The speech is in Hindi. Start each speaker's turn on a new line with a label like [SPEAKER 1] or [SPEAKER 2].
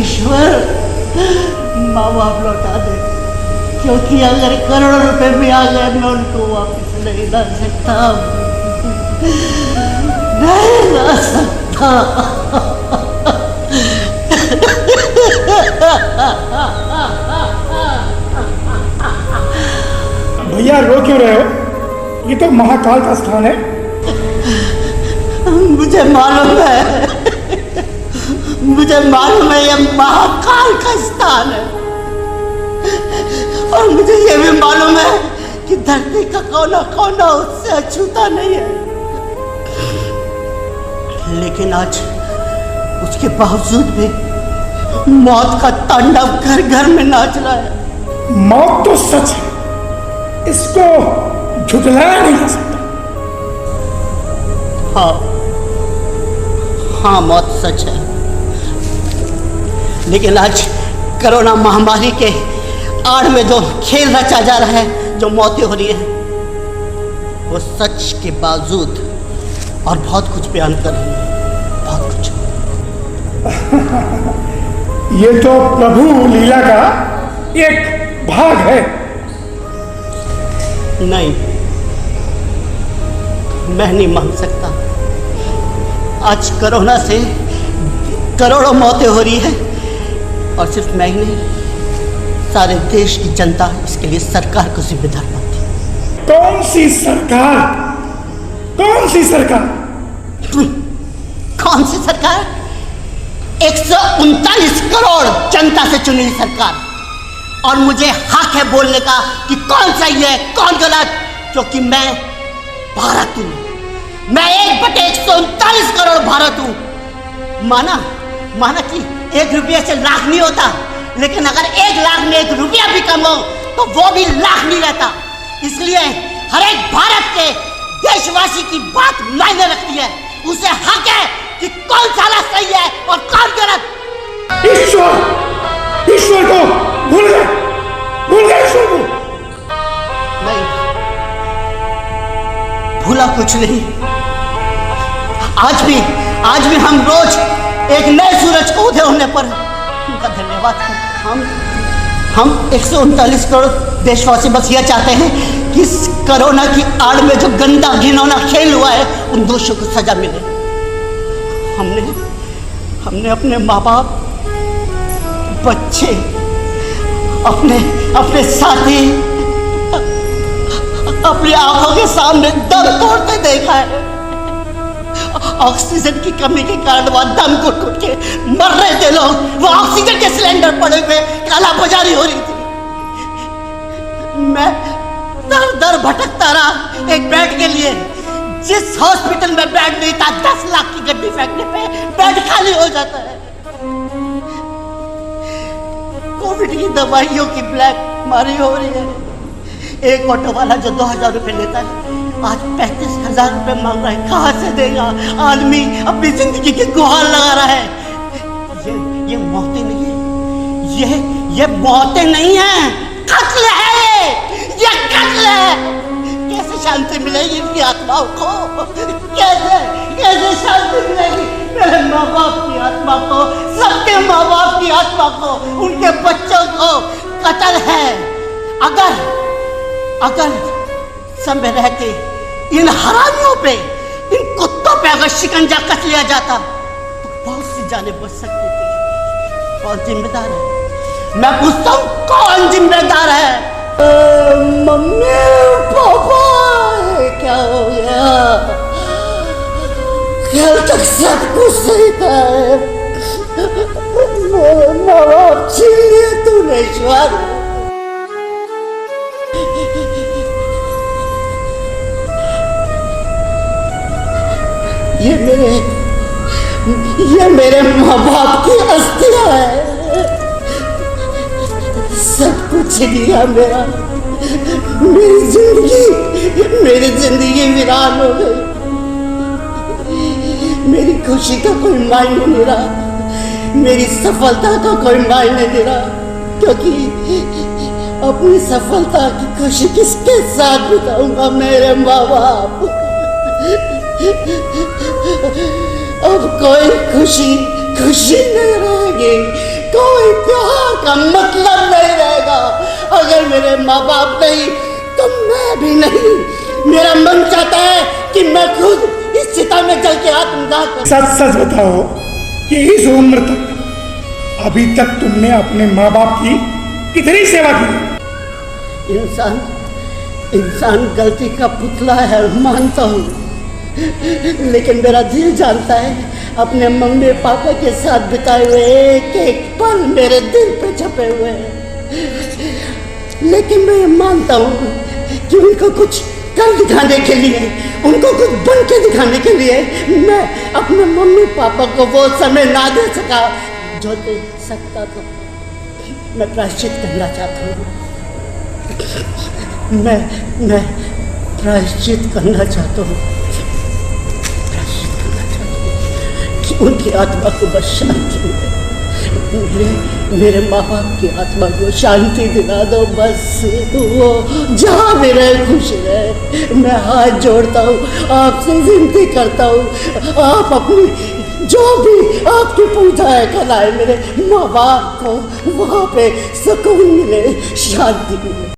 [SPEAKER 1] ईश्वर माँ बाप लौटा दे, क्योंकि अगर करोड़ों रुपए भी आ गए मैं उनको वापस नहीं ला सकता, नहीं ला सकता।
[SPEAKER 2] भैया रो क्यों रहे हो? ये तो महाकाल का स्थान है।
[SPEAKER 1] मुझे मालूम है, मुझे मालूम है ये महाकाल का स्थान है, और मुझे ये भी मालूम है कि धरती का कोना कोना उससे अछूता नहीं है, लेकिन आज उसके बावजूद भी मौत का तांडव घर घर में नाच रहा है।
[SPEAKER 2] मौत तो सच है, इसको झुठलाया नहीं जा सकता।
[SPEAKER 1] हाँ, मौत सच है, लेकिन आज कोरोना महामारी के आड़ में जो खेल रचा जा रहा है, जो मौतें हो रही हैं, वो सच के बावजूद और बहुत कुछ बयान कर रही है, बहुत कुछ।
[SPEAKER 2] ये तो प्रभु लीला का एक भाग है।
[SPEAKER 1] नहीं, मैं नहीं मान सकता। आज कोरोना से करोड़ों मौतें हो रही है, और सिर्फ मैं ही नहीं, सारे देश की जनता इसके लिए सरकार को जिम्मेदार मानती है।
[SPEAKER 2] कौन सी सरकार? कौन सी सरकार?
[SPEAKER 1] कौन सी सरकार? 139 करोड़ जनता से चुनी हुई सरकार, और मुझे हक है बोलने का कि कौन सही है कौन गलत, क्योंकि मैं भारत हूं, मैं 1/139 करोड़ भारत हूं। माना कि 1 रुपये से लाख नहीं होता, लेकिन अगर 1 लाख में 1 रुपया भी कम हो तो वो भी लाख नहीं रहता। इसलिए हर एक भारत के देशवासी की बात मायने रखती है, उसे हक है कि कौन साला सही है और कौन गलत।
[SPEAKER 2] ईश्वर को भूल गए ईश्वर को।
[SPEAKER 1] नहीं, भूला कुछ नहीं। आज भी हम रोज एक नए सूरज को उदय होने पर उनका धन्यवाद करते। हम 139 करोड़ देशवासी बस यह चाहते हैं कि इस कोरोना की आड़ में जो गंदा घिनौना खेल हुआ है, उन दोषियों को सजा मिले। हमने अपने माँ बाप, बच्चे, अपने साथी अपनी आंखों के सामने दम तोड़ते देखा है। ऑक्सीजन की कमी के कारण वहां दम घुट के मर रहे थे लोग। वो ऑक्सीजन के सिलेंडर पड़े हुए काला बाजारी हो रही थी। मैं दर दर भटकता रहा एक बेड के लिए। जिस हॉस्पिटल में बेड नहीं था, 10 लाख की गड्डी फेंकने पे बेड खाली हो जाता है। कोविड की दवाइयों की ब्लैक मारी हो रही है। एक ऑटो वाला जो 2000 रुपए लेता है, आज 35,000 रुपए मांग रहा है। कहां से देगा? आदमी अपनी जिंदगी की गुहार लगा रहा है। ये मौतें नहीं है, ये मौतें नहीं है, कत्ल है। ये कत्ल है। कैसे शांति मिलेगी इनकी आत्माओं को? कैसे शांति मिलेगी मेरे माँ बाप की आत्मा को, सबके माँ बाप की आत्मा को, उनके बच्चों को? कत्ल है। अगर समय रहते इन हरामियों पे, इन कुत्तों पे अगर शिकंजा कस लिया जाता तो बहुत सी जानें बच सकती थी। कौन जिम्मेदार है? मैं पूछता हूँ, कौन जिम्मेदार है? मम्मी पापा, क्या हो गया? कल तक सब कुछ सही था। मेरे माँ बाप छीन लिए तूने ईश्वर। ये मेरे माँ बाप की अस्थियां है। सब कुछ लिया मेरा। मेरी जिंदगी वीरान हो गई। मेरी खुशी का कोई मायने नहीं रहा, मेरी सफलता का कोई मायने नहीं रहा, क्योंकि अपनी सफलता की खुशी किसके साथ बिताऊंगा? मेरे माँ बाप। अब कोई खुशी नहीं रहेगी, कोई त्योहार का मतलब नहीं रहेगा। अगर मेरे माँ बाप नहीं तो मैं भी नहीं। मेरा मन चाहता है कि मैं खुद इस चिता में जल के आत्मदाह करूं।
[SPEAKER 2] सच सच बताओ कि इस उम्र तक अभी तक तुमने अपने माँ बाप की कितनी सेवा की?
[SPEAKER 1] इंसान गलती का पुतला है, मानता हूँ, लेकिन मेरा दिल जानता है अपने मम्मी पापा के साथ बिताए हुए एक एक पल मेरे दिल पे छपे हुए हैं। लेकिन मैं मानता हूँ कि उनको कुछ कर दिखाने के लिए, उनको कुछ बन के दिखाने के लिए मैं अपने मम्मी पापा को वो समय ना दे सका जो दे सकता था। मैं प्रायश्चित करना चाहता हूँ। मैं प्रायश्चित करना चाहता हूँ कि उनकी आत्मा को बस शांति मिले। मेरे माँ बाप की आत्मा को शांति दिला दो, बस वो जहाँ भी रहे खुश रहे। मैं हाथ जोड़ता हूँ, आपसे विनती करता हूँ, आप अपनी जो भी आपकी पूजा है कराए मेरे माँ बाप को, वहाँ पे सुकून मिले, शांति मिले।